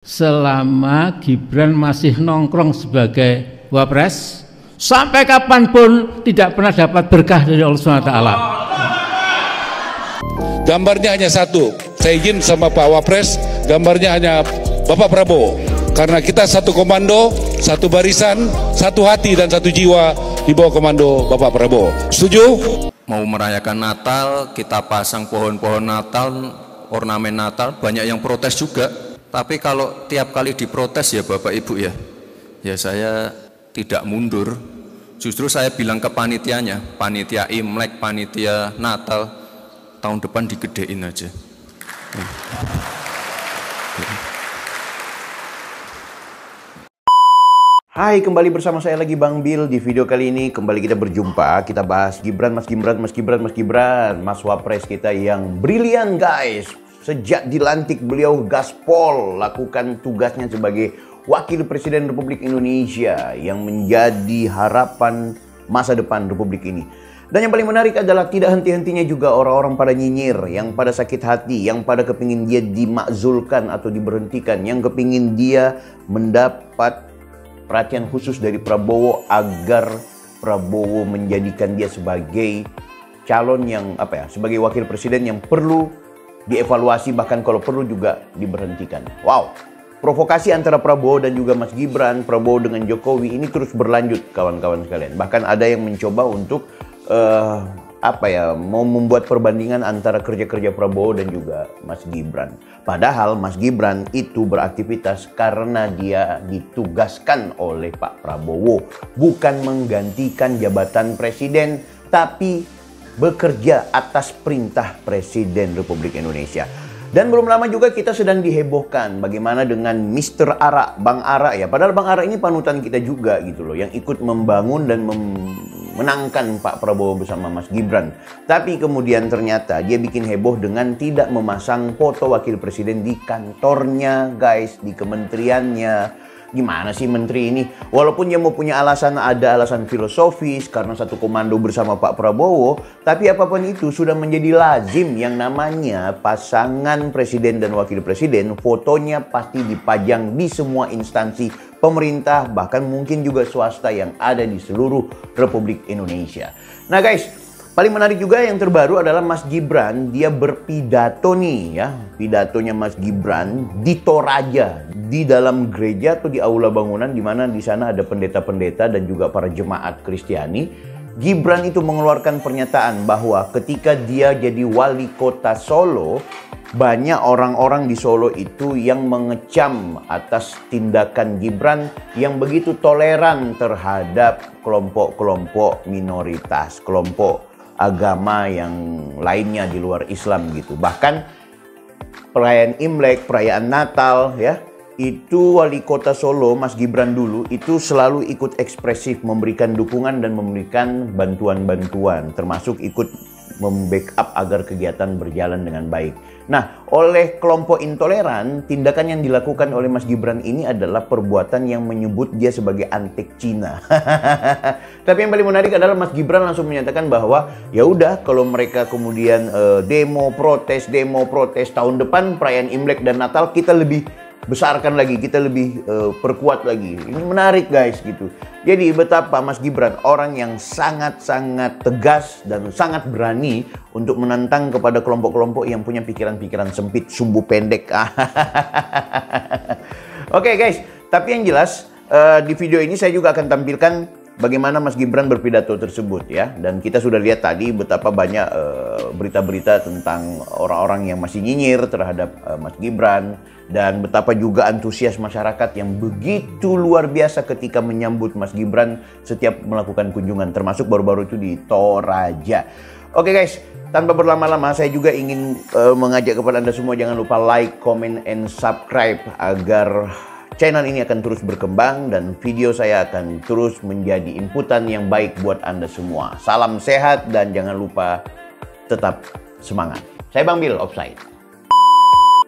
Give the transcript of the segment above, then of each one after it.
selama Gibran masih nongkrong sebagai wapres, sampai kapanpun tidak pernah dapat berkah dari Allah SWT. Gambarnya hanya satu, saya izin sama Pak Wapres, gambarnya hanya Bapak Prabowo. Karena kita satu komando, satu barisan, satu hati dan satu jiwa di bawah komando Bapak Prabowo. Setuju? Mau merayakan Natal, kita pasang pohon-pohon Natal, ornamen Natal, banyak yang protes juga. Tapi kalau tiap kali diprotes ya Bapak Ibu ya saya tidak mundur. Justru saya bilang ke panitianya, panitia Imlek, panitia Natal, tahun depan digedein aja. Hai, kembali bersama saya lagi Bang Bil. Di video kali ini kembali kita berjumpa. Kita bahas Mas Gibran, Mas Wapres kita yang brilian guys. Sejak dilantik beliau gaspol lakukan tugasnya sebagai Wakil Presiden Republik Indonesia yang menjadi harapan masa depan Republik ini. Dan yang paling menarik adalah tidak henti-hentinya juga orang-orang pada nyinyir, yang pada sakit hati, yang pada kepingin dia dimakzulkan atau diberhentikan, yang kepingin dia mendapat perhatian khusus dari Prabowo agar Prabowo menjadikan dia sebagai calon yang sebagai wakil presiden yang perlu dievaluasi, bahkan kalau perlu juga diberhentikan. Wow, provokasi antara Prabowo dan juga Mas Gibran, Prabowo dengan Jokowi ini terus berlanjut kawan-kawan sekalian. Bahkan ada yang mencoba untuk mau membuat perbandingan antara kerja-kerja Prabowo dan juga Mas Gibran. Padahal Mas Gibran itu beraktivitas karena dia ditugaskan oleh Pak Prabowo, bukan menggantikan jabatan presiden, tapi bekerja atas perintah Presiden Republik Indonesia. Dan belum lama juga kita sedang dihebohkan bagaimana dengan Mr. Ara, Bang Ara ya. Padahal Bang Ara ini panutan kita juga gitu loh, yang ikut membangun dan menangkan Pak Prabowo bersama Mas Gibran. Tapi kemudian ternyata dia bikin heboh dengan tidak memasang foto wakil presiden di kantornya guys, di kementeriannya. Gimana sih menteri ini? Walaupun dia mau punya alasan, ada alasan filosofis karena satu komando bersama Pak Prabowo, tapi apapun itu sudah menjadi lazim yang namanya pasangan presiden dan wakil presiden fotonya pasti dipajang di semua instansi pemerintah, bahkan mungkin juga swasta yang ada di seluruh Republik Indonesia. Nah guys, paling menarik juga yang terbaru adalah Mas Gibran, dia berpidato nih ya. Pidatonya Mas Gibran di Toraja, di dalam gereja atau di aula bangunan di mana di sana ada pendeta-pendeta dan juga para jemaat Kristiani. Gibran itu mengeluarkan pernyataan bahwa ketika dia jadi wali kota Solo, banyak orang-orang di Solo itu yang mengecam atas tindakan Gibran yang begitu toleran terhadap kelompok-kelompok minoritas, kelompok agama yang lainnya di luar Islam gitu. Bahkan perayaan Imlek, perayaan Natal ya, itu wali kota Solo Mas Gibran dulu itu selalu ikut ekspresif memberikan dukungan dan memberikan bantuan-bantuan, termasuk ikut membackup agar kegiatan berjalan dengan baik. Nah, oleh kelompok intoleran, tindakan yang dilakukan oleh Mas Gibran ini adalah perbuatan yang menyebut dia sebagai antek Cina. Tapi yang paling menarik adalah Mas Gibran langsung menyatakan bahwa ya udah kalau mereka kemudian demo protes tahun depan perayaan Imlek dan Natal kita lebih besarkan lagi, kita lebih perkuat lagi. Ini menarik guys gitu. Jadi betapa Mas Gibran orang yang sangat-sangat tegas dan sangat berani untuk menantang kepada kelompok-kelompok yang punya pikiran-pikiran sempit, sumbu pendek. Oke guys, tapi yang jelas di video ini saya juga akan tampilkan bagaimana Mas Gibran berpidato tersebut ya. Dan kita sudah lihat tadi betapa banyak berita-berita tentang orang-orang yang masih nyinyir terhadap Mas Gibran. Dan betapa juga antusias masyarakat yang begitu luar biasa ketika menyambut Mas Gibran setiap melakukan kunjungan. Termasuk baru-baru itu di Toraja. Oke guys, tanpa berlama-lama saya juga ingin mengajak kepada Anda semua jangan lupa like, comment, and subscribe agar channel ini akan terus berkembang dan video saya akan terus menjadi inputan yang baik buat Anda semua. Salam sehat dan jangan lupa tetap semangat. Saya Bang Bil, Offside.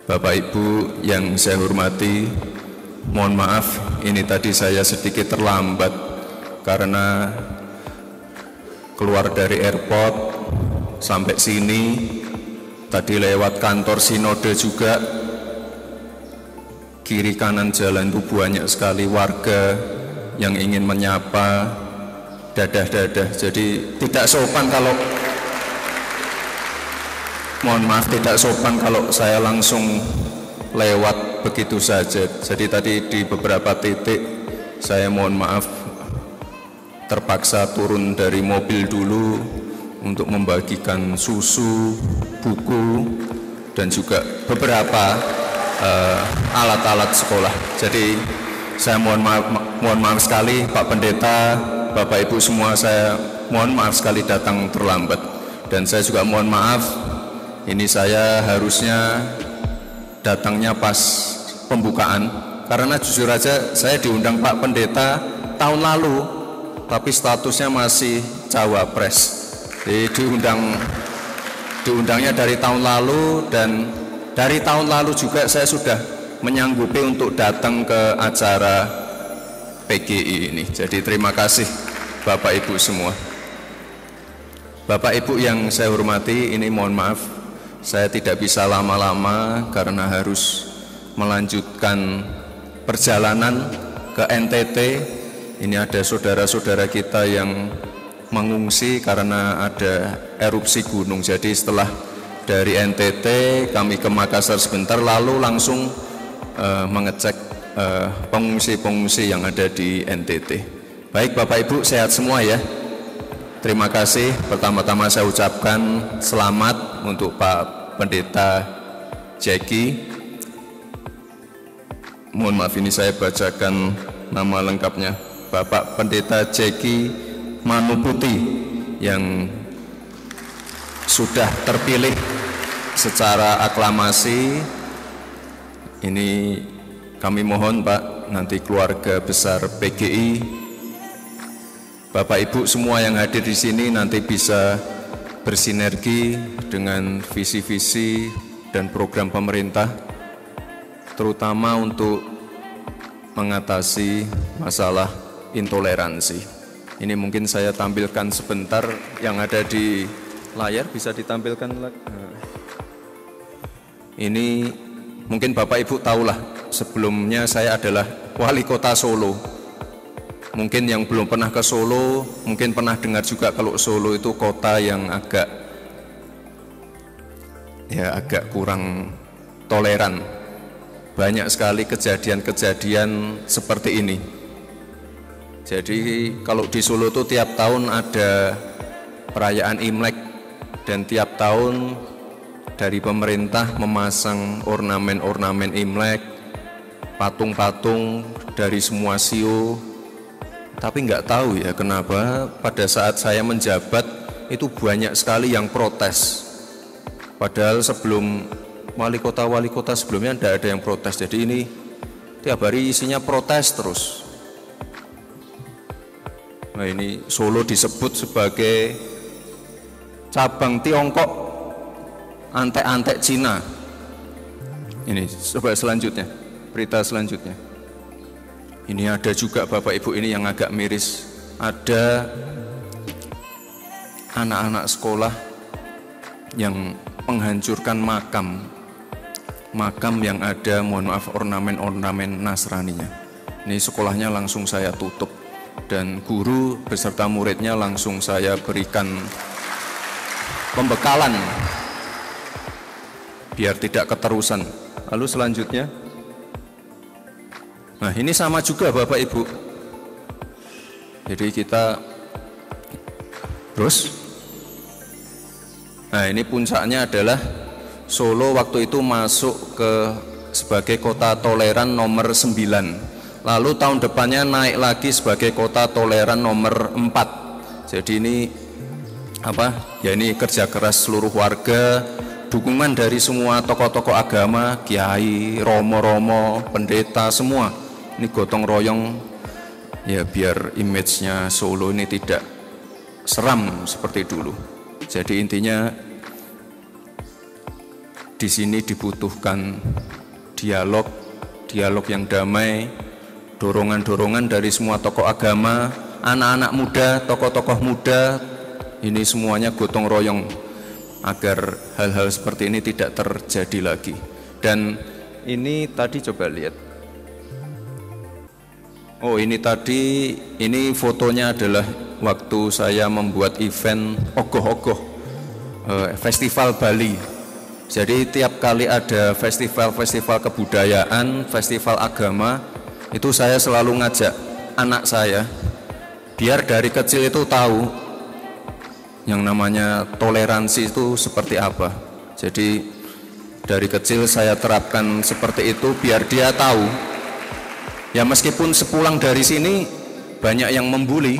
Bapak Ibu yang saya hormati, mohon maaf ini tadi saya sedikit terlambat karena keluar dari airport sampai sini, tadi lewat kantor Sinode juga. kiri kanan jalan itu banyak sekali warga yang ingin menyapa, dadah-dadah. Jadi tidak sopan kalau, mohon maaf, tidak sopan kalau saya langsung lewat begitu saja. Jadi tadi di beberapa titik saya mohon maaf terpaksa turun dari mobil dulu untuk membagikan susu, buku, dan juga beberapa alat-alat sekolah. Jadi saya mohon maaf sekali Pak Pendeta, Bapak Ibu semua, saya mohon maaf sekali datang terlambat. Dan saya juga mohon maaf, ini saya harusnya datangnya pas pembukaan, karena jujur aja saya diundang Pak Pendeta tahun lalu, tapi statusnya masih cawapres. Jadi diundangnya dari tahun lalu, dan dari tahun lalu juga saya sudah menyanggupi untuk datang ke acara PGI ini. Jadi terima kasih Bapak Ibu semua. Bapak Ibu yang saya hormati, ini mohon maaf saya tidak bisa lama-lama karena harus melanjutkan perjalanan ke NTT. Ini ada saudara-saudara kita yang mengungsi karena ada erupsi gunung. Jadi setelah dari NTT kami ke Makassar sebentar, lalu langsung mengecek pengungsi-pengungsi yang ada di NTT. Baik Bapak Ibu, sehat semua ya. Terima kasih. Pertama-tama saya ucapkan selamat untuk Pak Pendeta Jeki. Mohon maaf, ini saya bacakan nama lengkapnya. Bapak Pendeta Jeki Manuputi yang sudah terpilih secara aklamasi. Ini kami mohon Pak, nanti keluarga besar PGI, Bapak Ibu semua yang hadir di sini nanti bisa bersinergi dengan visi-visi dan program pemerintah, terutama untuk mengatasi masalah intoleransi. Ini mungkin saya tampilkan sebentar yang ada di layar, bisa ditampilkan lagi. Ini mungkin Bapak Ibu tahulah, sebelumnya saya adalah wali kota Solo. Mungkin yang belum pernah ke Solo, mungkin pernah dengar juga kalau Solo itu kota yang agak kurang toleran. Banyak sekali kejadian-kejadian seperti ini. Jadi kalau di Solo itu tiap tahun ada perayaan Imlek, dan tiap tahun dari pemerintah memasang ornamen-ornamen Imlek, patung-patung dari semua sio. Tapi nggak tahu ya kenapa pada saat saya menjabat itu banyak sekali yang protes. Padahal sebelum wali kota sebelumnya tidak ada yang protes. Jadi ini tiap hari isinya protes terus. Nah, ini Solo disebut sebagai cabang Tiongkok, antek-antek Cina. Ini coba selanjutnya, berita selanjutnya. Ini ada juga Bapak Ibu ini yang agak miris. Ada anak-anak sekolah yang menghancurkan makam yang ada, mohon maaf, ornamen-ornamen Nasraninya. Ini sekolahnya langsung saya tutup, dan guru beserta muridnya langsung saya berikan pembekalan biar tidak keterusan. Lalu selanjutnya, nah ini sama juga Bapak Ibu. Jadi kita terus, nah ini puncaknya adalah Solo waktu itu masuk ke sebagai kota toleran nomor 9. Lalu tahun depannya naik lagi sebagai kota toleran nomor 4. Jadi ini apa? Ya ini kerja keras seluruh warga, dukungan dari semua tokoh-tokoh agama, kiai, romo-romo, pendeta semua. Ini gotong royong ya biar image-nya Solo ini tidak seram seperti dulu. Jadi intinya di sini dibutuhkan dialog yang damai, dorongan-dorongan dari semua tokoh agama, anak-anak muda, tokoh-tokoh muda, ini semuanya gotong royong agar hal-hal seperti ini tidak terjadi lagi. Dan ini tadi coba lihat, Oh, ini tadi, ini fotonya adalah waktu saya membuat event Ogoh-Ogoh, Festival Bali. Jadi tiap kali ada festival-festival kebudayaan, festival agama, itu saya selalu ngajak anak saya, biar dari kecil itu tahu yang namanya toleransi itu seperti apa. Jadi dari kecil saya terapkan seperti itu biar dia tahu. Ya meskipun sepulang dari sini banyak yang membuli,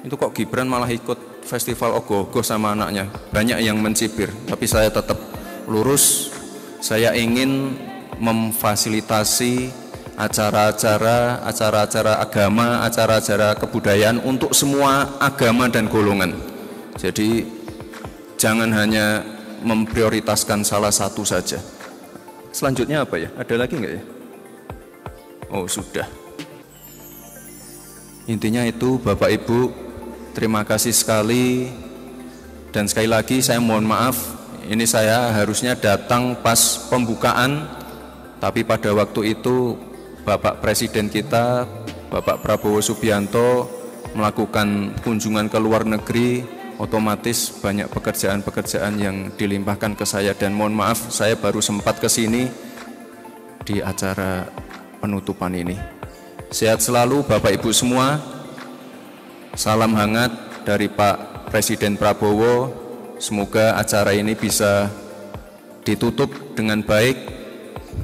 itu kok Gibran malah ikut festival Ogoh-Ogoh sama anaknya, banyak yang mencibir, tapi saya tetap lurus. Saya ingin memfasilitasi acara-acara agama, acara-acara kebudayaan untuk semua agama dan golongan. Jadi jangan hanya memprioritaskan salah satu saja. Selanjutnya apa ya? Ada lagi nggak ya? Oh sudah. Intinya itu Bapak Ibu, terima kasih sekali. Dan sekali lagi saya mohon maaf, ini saya harusnya datang pas pembukaan, tapi pada waktu itu Bapak Presiden kita, Bapak Prabowo Subianto melakukan kunjungan ke luar negeri, otomatis banyak pekerjaan-pekerjaan yang dilimpahkan ke saya, dan mohon maaf saya baru sempat ke sini di acara penutupan ini. Sehat selalu Bapak Ibu semua. Salam hangat dari Pak Presiden Prabowo. Semoga acara ini bisa ditutup dengan baik,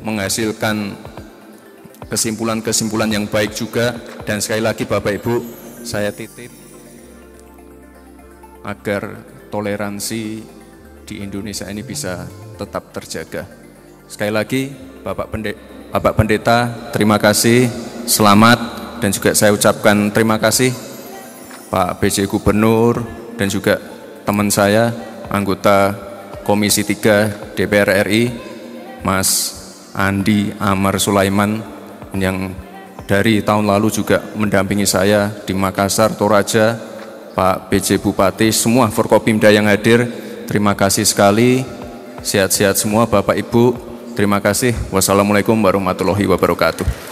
menghasilkan kesimpulan-kesimpulan yang baik juga. Dan sekali lagi Bapak Ibu, saya titip agar toleransi di Indonesia ini bisa tetap terjaga. Sekali lagi Bapak Pendeta, terima kasih, selamat, dan juga saya ucapkan terima kasih Pak PJ Gubernur dan juga teman saya, anggota Komisi 3 DPR RI, Mas Andi Amar Sulaiman, yang dari tahun lalu juga mendampingi saya di Makassar, Toraja, Pak PJ Bupati, semua Forkopimda yang hadir, terima kasih sekali, sehat-sehat semua Bapak Ibu. Terima kasih. Wassalamualaikum warahmatullahi wabarakatuh.